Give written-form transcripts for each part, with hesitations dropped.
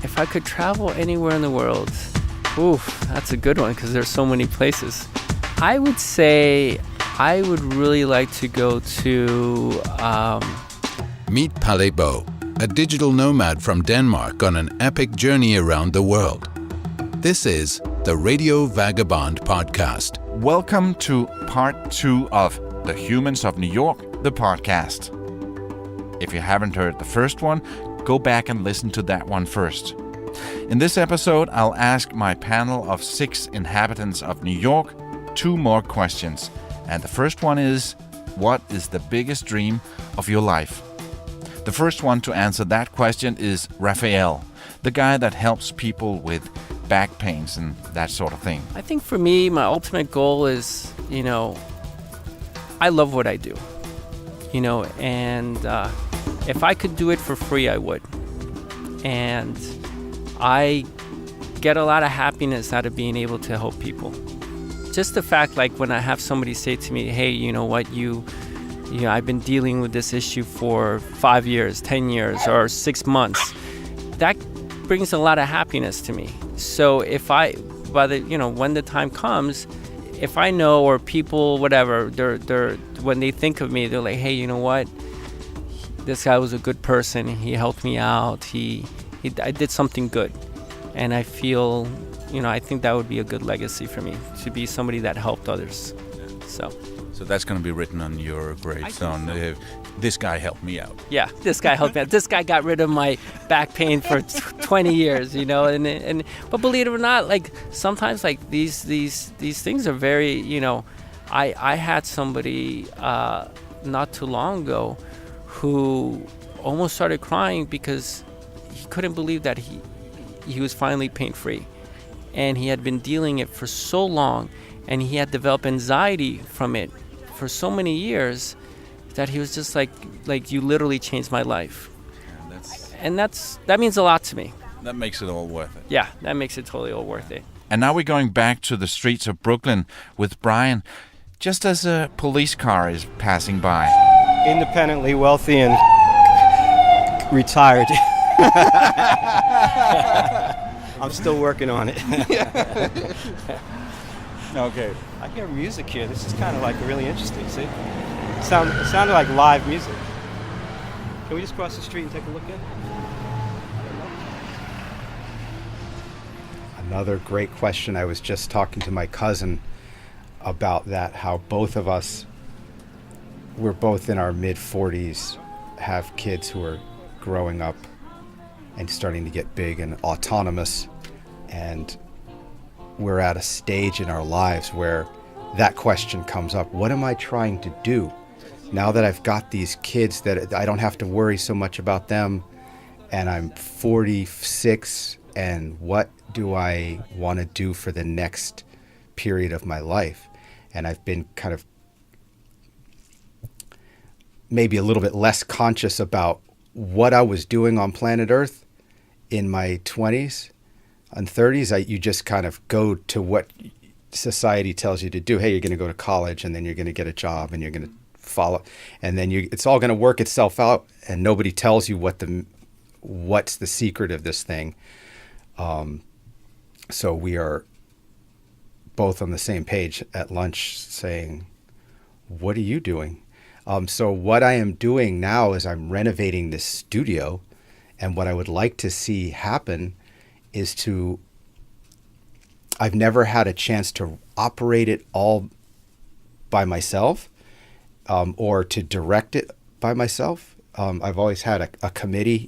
If I could travel anywhere in the world, that's a good one because there's so many places. I would say I would really like to go to... Meet Palle Bo, a digital nomad from Denmark on an epic journey around the world. This is the Radio Vagabond podcast. Welcome to part 2 of The Humans of New York, the podcast. If you haven't heard the first one, go back and listen to that one first. In this episode, I'll ask my panel of 6 inhabitants of New York 2 more questions. And the first one is, what is the biggest dream of your life? The first one to answer that question is Raphael, the guy that helps people with back pains and that sort of thing. I think for me, my ultimate goal is, I love what I do, and if I could do it for free, I would. And I get a lot of happiness out of being able to help people. Just the fact, like when I have somebody say to me, hey, you know what, I've been dealing with this issue for 5 years, 10 years, or 6 months. That brings a lot of happiness to me. So if when the time comes, if I know, or people, whatever, they're when they think of me, they're like, hey, you know what? This guy was a good person. He helped me out. I did something good. And I feel, I think that would be a good legacy for me, to be somebody that helped others. So that's going to be written on your gravestone. This guy helped me out. Yeah, this guy helped me out. This guy got rid of my back pain for 20 years, but believe it or not, like sometimes like these things are very, I had somebody not too long ago who almost started crying because he couldn't believe that he was finally pain-free. And he had been dealing it for so long, and he had developed anxiety from it for so many years that he was just like you literally changed my life. Yeah, that means a lot to me. That makes it all worth it. Yeah, that makes it totally all worth it. And now we're going back to the streets of Brooklyn with Brian, just as a police car is passing by. Independently wealthy and retired. I'm still working on it. Okay. I hear music here. This is kind of like really interesting. See? It sounded like live music. Can we just cross the street and take a look in? Another great question. I was just talking to my cousin about that, how both of us, we're both in our mid-40s, have kids who are growing up and starting to get big and autonomous, and we're at a stage in our lives where that question comes up. What am I trying to do? Now that I've got these kids, that I don't have to worry so much about them, and I'm 46, and what do I want to do for the next period of my life? And I've been kind of maybe a little bit less conscious about what I was doing on planet Earth in my 20s and 30s. You just kind of go to what society tells you to do. Hey, you're going to go to college, and then you're going to get a job, and you're going to follow, and then it's all going to work itself out, and nobody tells you what's the secret of this thing. So we are both on the same page at lunch saying, what are you doing? So what I am doing now is I'm renovating this studio, and what I would like to see happen is I've never had a chance to operate it all by myself, or to direct it by myself. I've always had a committee,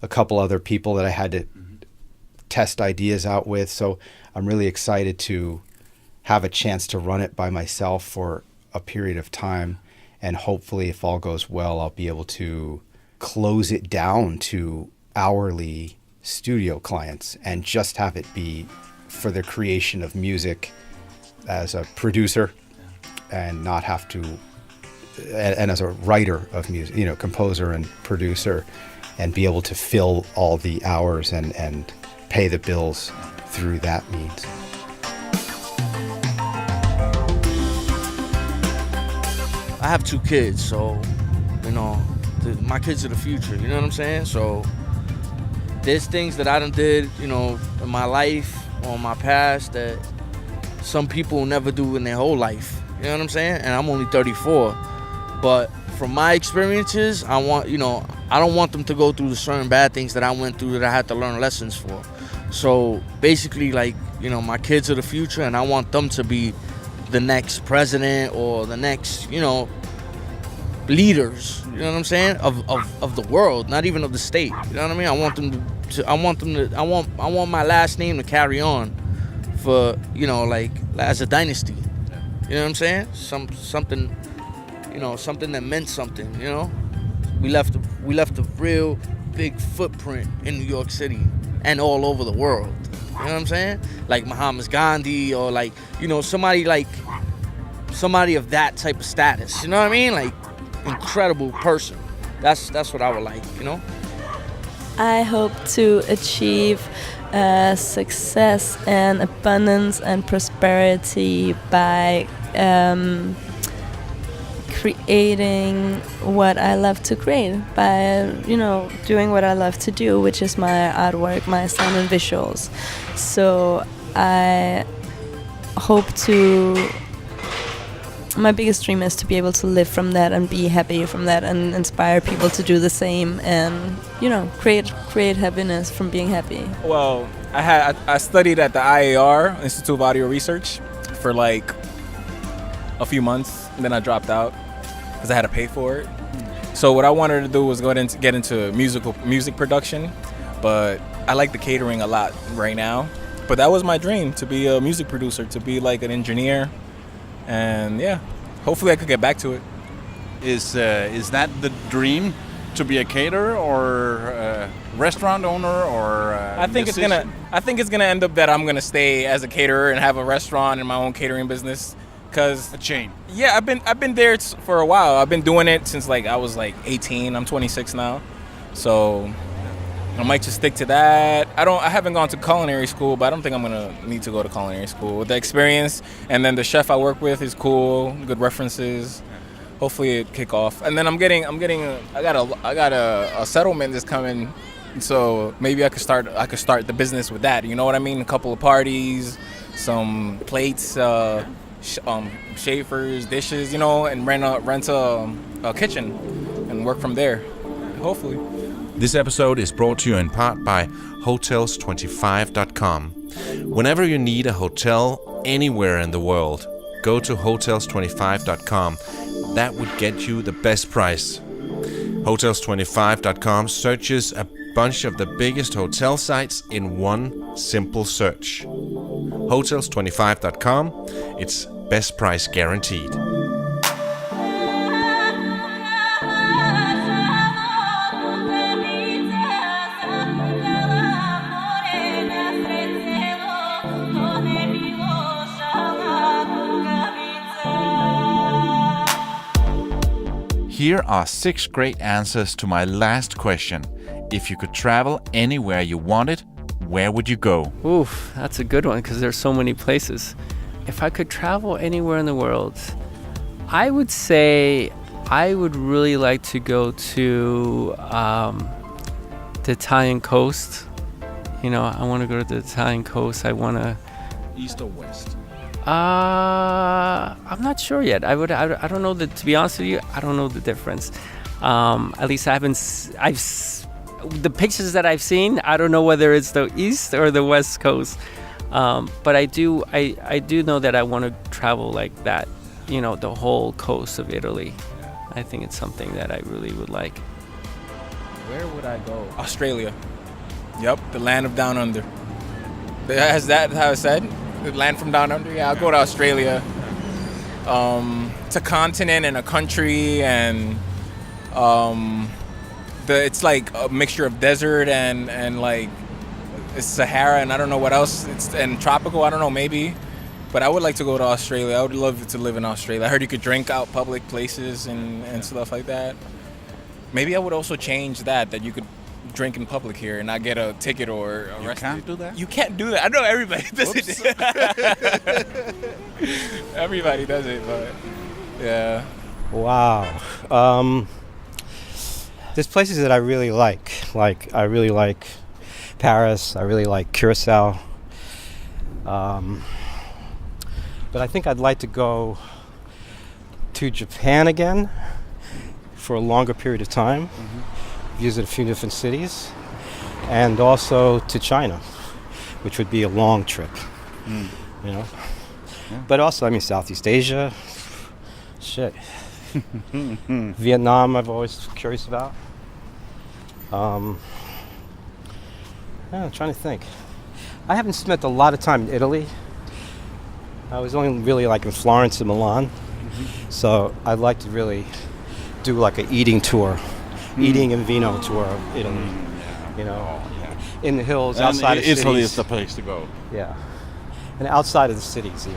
a couple other people that I had to test ideas out with. So I'm really excited to have a chance to run it by myself for a period of time. And hopefully, if all goes well, I'll be able to close it down to hourly studio clients and just have it be for the creation of music as a producer, and not have to, and as a writer of music, composer and producer, and be able to fill all the hours and pay the bills through that means. I have 2 kids, so, my kids are the future, you know what I'm saying? So there's things that I done did, you know, in my life or my past that some people will never do in their whole life. You know what I'm saying? And I'm only 34. But from my experiences, I don't want them to go through the certain bad things that I went through that I had to learn lessons for. So basically, like, you know, my kids are the future, and I want them to be the next president or the next, you know, leaders, you know what I'm saying, of the world, not even of the state. You know what I mean? I want my last name to carry on for, you know, like as a dynasty. You know what I'm saying? Something, you know, something that meant something, you know? We left a real big footprint in New York City and all over the world. You know what I'm saying? Like Mahatma Gandhi, or like, you know, somebody of that type of status. You know what I mean? Like, incredible person. That's what I would like, you know? I hope to achieve success and abundance and prosperity by creating what I love to create, by, you know, doing what I love to do, which is my artwork, my sound and visuals. So I hope my biggest dream is to be able to live from that and be happy from that and inspire people to do the same and, you know, create happiness from being happy. Well, I studied at the IAR, Institute of Audio Research, for like a few months, and then I dropped out because I had to pay for it. So what I wanted to do was get into music production, but I like the catering a lot right now. But that was my dream, to be a music producer, to be like an engineer. And yeah, hopefully I could get back to it. Is that the dream, to be a caterer or a restaurant owner or I think it's gonna end up that I'm gonna stay as a caterer and have a restaurant and my own catering business. Cause a chain. Yeah, I've been there for a while. I've been doing it since like I was like 18. I'm 26 now, so I might just stick to that. I haven't gone to culinary school, but I don't think I'm gonna need to go to culinary school. With the experience, and then the chef I work with is cool, good references. Hopefully it kick off. And then I got a settlement that's coming, so maybe I could start the business with that. You know what I mean? A couple of parties, some plates, shavers, dishes, you know, and rent a kitchen and work from there. Hopefully. This episode is brought to you in part by hotels25.com. Whenever you need a hotel anywhere in the world, go to hotels25.com. That would get you the best price. Hotels25.com searches a bunch of the biggest hotel sites in one simple search. Hotels25.com. It's best price guaranteed. Here are 6 great answers to my last question. If you could travel anywhere you wanted, where would you go? Oof, that's a good one because there's so many places. If I could travel anywhere in the world, I would say I would really like to go to the Italian coast. You know, I want to go to the Italian coast. I want to... East or west? I'm not sure yet. I don't know to be honest with you, I don't know the difference. At least the pictures that I've seen, I don't know whether it's the east or the west coast. But I do know that I want to travel like that, you know, the whole coast of Italy. I think it's something that I really would like. Where would I go? Australia. Yep, the land of down under. Is that how it's said? The land from down under? Yeah, I'll go to Australia. It's a continent and a country, and it's like a mixture of desert and like it's Sahara, and I don't know what else. And tropical, I don't know, maybe. But I would like to go to Australia. I would love to live in Australia. I heard you could drink out public places and stuff like that. Maybe I would also change that you could drink in public here and not get a ticket or arrested. You can't do that? You can't do that. I know everybody does it. Everybody does it, but yeah. Wow. There's places that I really like. Like, I really like Paris. I really like Curacao. But I think I'd like to go to Japan again for a longer period of time, visit a few different cities, and also to China, which would be a long trip, you know. Yeah. But also, I mean, Southeast Asia, shit. Vietnam, I've always curious about. I'm trying to think. I haven't spent a lot of time in Italy. I was only really like in Florence and Milan. So I'd like to really do like an eating tour, eating and vino tour of Italy. You know, in the hills, outside of cities. Italy is the place to go. Yeah, and outside of the cities.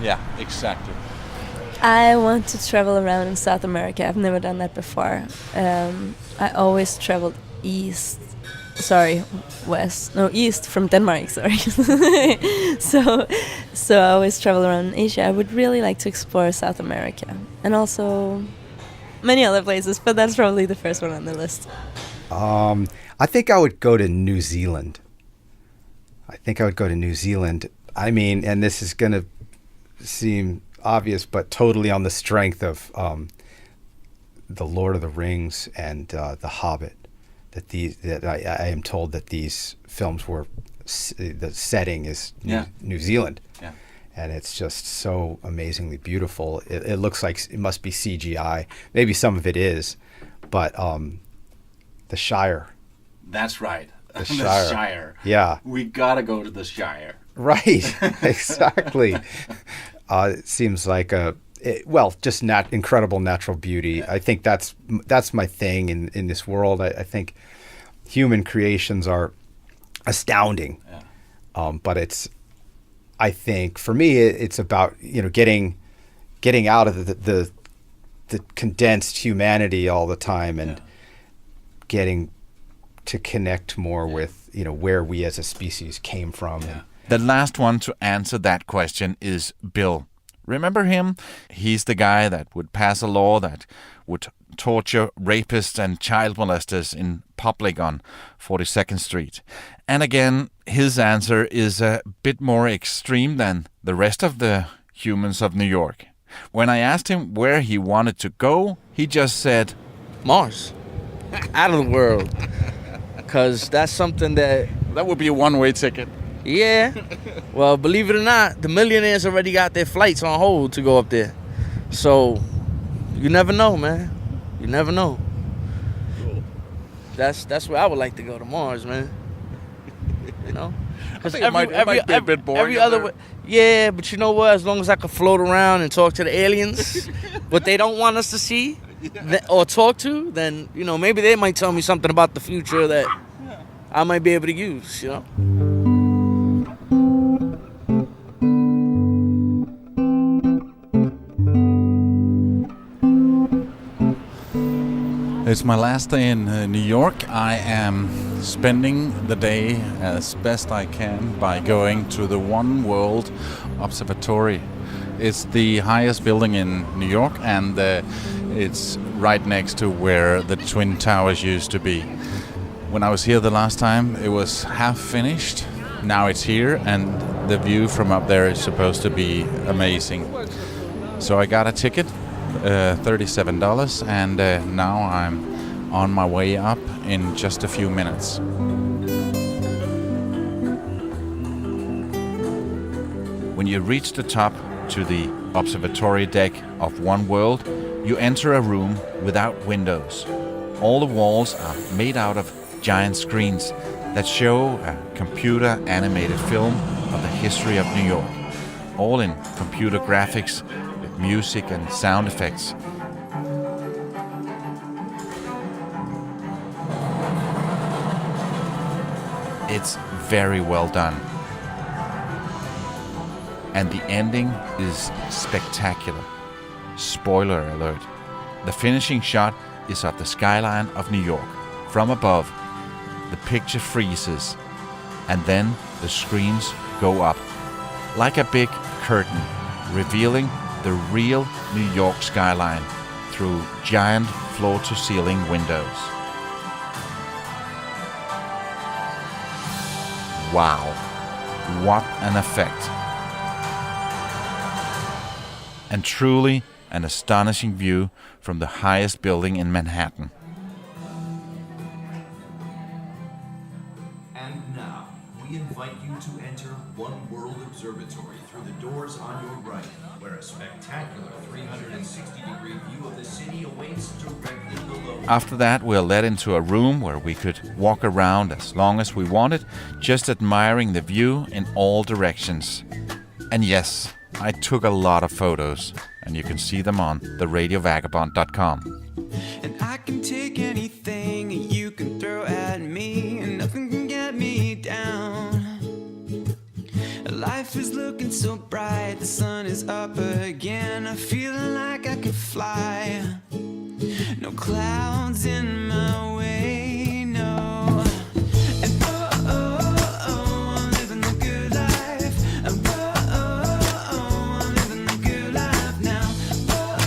Yeah, exactly. I want to travel around in South America. I've never done that before. I always traveled east from Denmark, sorry. so I always travel around Asia. I would really like to explore South America and also many other places, but that's probably the first one on the list. I think I would go to New Zealand. I mean, and this is going to seem obvious, but totally on the strength of the Lord of the Rings and The Hobbit. That I am told that these films were the setting is New Zealand, and it's just so amazingly beautiful. It looks like it must be CGI. Maybe some of it is, but the Shire. That's right. The Shire. Yeah. We gotta go to the Shire. Right. Exactly. It seems like just incredible natural beauty. Yeah. I think that's my thing in this world. I think human creations are astounding. Yeah. But I think for me it's about getting out of the condensed humanity all the time and getting to connect more with where we as a species came from. Yeah. The last one to answer that question is Bill. Remember him? He's the guy that would pass a law that would torture rapists and child molesters in public on 42nd Street. And again, his answer is a bit more extreme than the rest of the humans of New York. When I asked him where he wanted to go, he just said, Mars. Out of the world. Because that's something that would be a one-way ticket. Yeah. Well, believe it or not, the millionaires already got their flights on hold to go up there. So, you never know, man. You never know. Cool. That's where I would like to go, to Mars, man. You know? I think it might be a bit boring. Every other way. Yeah, but you know what? As long as I can float around and talk to the aliens, what they don't want us to see or talk to, then, maybe they might tell me something about the future that I might be able to use, It's my last day in New York. I am spending the day as best I can by going to the One World Observatory. It's the highest building in New York, and it's right next to where the Twin Towers used to be. When I was here the last time, it was half finished. Now it's here, and the view from up there is supposed to be amazing. So I got a ticket. $37, and now I'm on my way up in just a few minutes. When you reach the top to the observatory deck of One World, you enter a room without windows. All the walls are made out of giant screens that show a computer-animated film of the history of New York, all in computer graphics, music and sound effects. It's very well done. And the ending is spectacular. Spoiler alert. The finishing shot is of the skyline of New York. From above, the picture freezes, and then the screens go up, like a big curtain, revealing the real New York skyline through giant floor-to-ceiling windows. Wow, what an effect. And truly an astonishing view from the highest building in Manhattan. And now, we invite you to enter One World Observatory through the doors on your right, where a spectacular 360-degree view of the city awaits directly below. After that, we're led into a room where we could walk around as long as we wanted, just admiring the view in all directions. And yes, I took a lot of photos, and you can see them on the Radiovagabond.com. And I can take anything you can throw at me, and nothing can get me down. Life is looking so bright, the sun is up again. I'm feeling like I could fly. No clouds in my way, no. And I'm living the good life. And I'm living the good life now.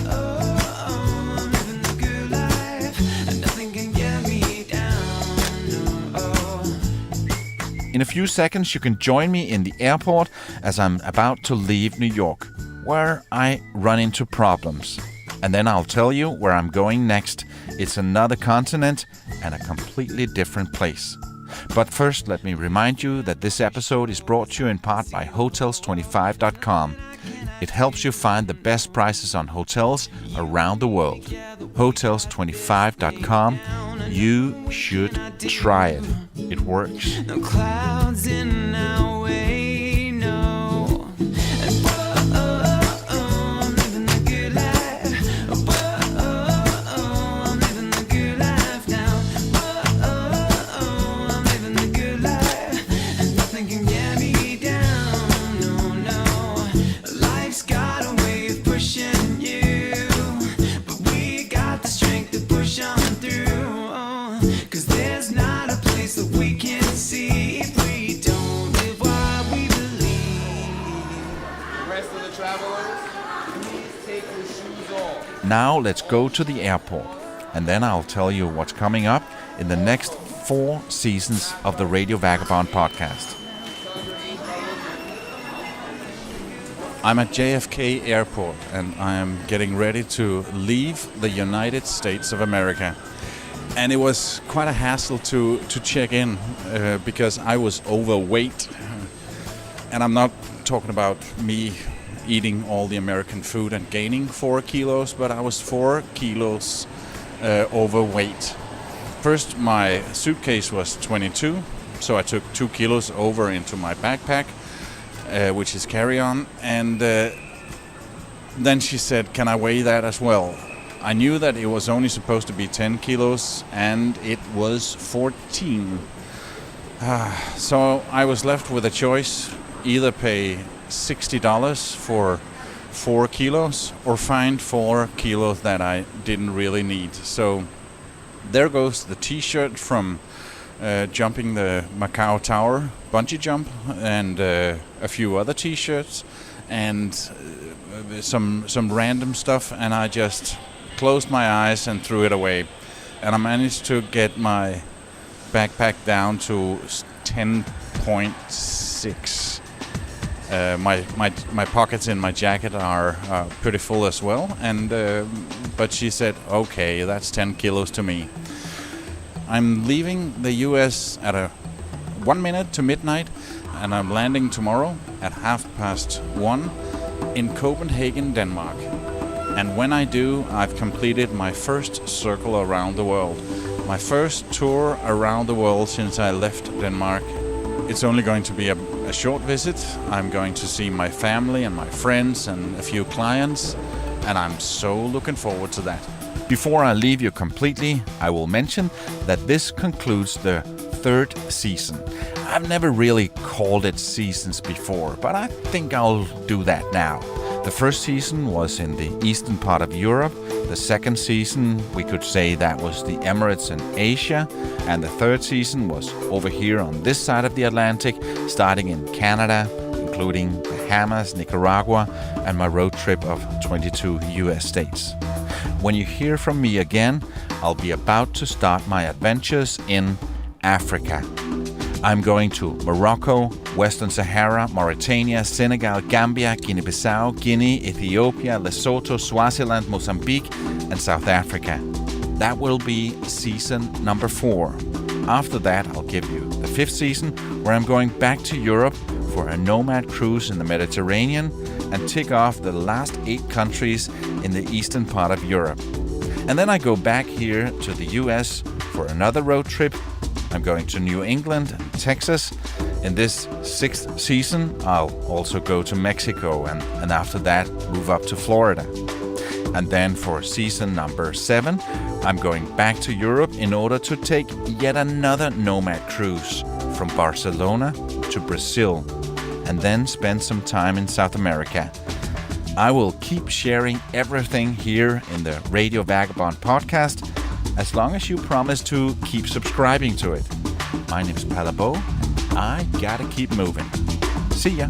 I'm living the good life, and nothing can get me down, no. In a few seconds, you can join me in the airport as I'm about to leave New York, where I run into problems. And then I'll tell you where I'm going next. It's another continent and a completely different place. But first, let me remind you that this episode is brought to you in part by hotels25.com. It helps you find the best prices on hotels around the world. Hotels25.com. You should try it. It works. No clouds in our way, no. And I'm living the good life. I'm living the good life now. I'm living the good life, and nothing can get me down, no, no. Life's got a way of pushing you, but we got the strength to push on through. 'Cause there's not a place that we can see if we don't live what we believe. The rest of the travelers, please take your shoes off. Now let's go to the airport, and then I'll tell you what's coming up in the next 4 seasons of the Radio Vagabond podcast. I'm at JFK Airport, and I am getting ready to leave the United States of America. And it was quite a hassle to check in because I was overweight. And I'm not talking about me eating all the American food and gaining 4 kilos, but I was 4 kilos overweight. First, my suitcase was 22, so I took 2 kilos over into my backpack, which is carry-on. And then she said, can I weigh that as well? I knew that it was only supposed to be 10 kilos, and it was 14. So I was left with a choice, either pay $60 for 4 kilos or find 4 kilos that I didn't really need. So there goes the t-shirt from jumping the Macau Tower bungee jump, and a few other t-shirts, and some random stuff, and I just closed my eyes and threw it away. And I managed to get my backpack down to 10.6. My pockets in my jacket are pretty full as well, and but she said, okay, that's 10 kilos to me. I'm leaving the US at 1 minute to midnight, and I'm landing tomorrow at 1:30 in Copenhagen, Denmark. And when I do, I've completed my first circle around the world. My first tour around the world since I left Denmark. It's only going to be a short visit. I'm going to see my family and my friends and a few clients, and I'm so looking forward to that. Before I leave you completely, I will mention that this concludes the 3rd season. I've never really called it seasons before, but I think I'll do that now. The first season was in the eastern part of Europe. The second season, we could say that was the Emirates and Asia. And the 3rd season was over here on this side of the Atlantic, starting in Canada, including Bahamas, Nicaragua, and my road trip of 22 US states. When you hear from me again, I'll be about to start my adventures in Africa. I'm going to Morocco, Western Sahara, Mauritania, Senegal, Gambia, Guinea-Bissau, Guinea, Ethiopia, Lesotho, Swaziland, Mozambique, and South Africa. That will be season number 4. After that, I'll give you the 5th season, where I'm going back to Europe for a nomad cruise in the Mediterranean and tick off the last 8 countries in the eastern part of Europe. And then I go back here to the US for another road trip. I'm going to New England and Texas. In this 6th season, I'll also go to Mexico and after that move up to Florida. And then for season number 7, I'm going back to Europe in order to take yet another nomad cruise from Barcelona to Brazil, and then spend some time in South America. I will keep sharing everything here in the Radio Vagabond podcast, as long as you promise to keep subscribing to it. My name's Palebo, and I gotta keep moving. See ya!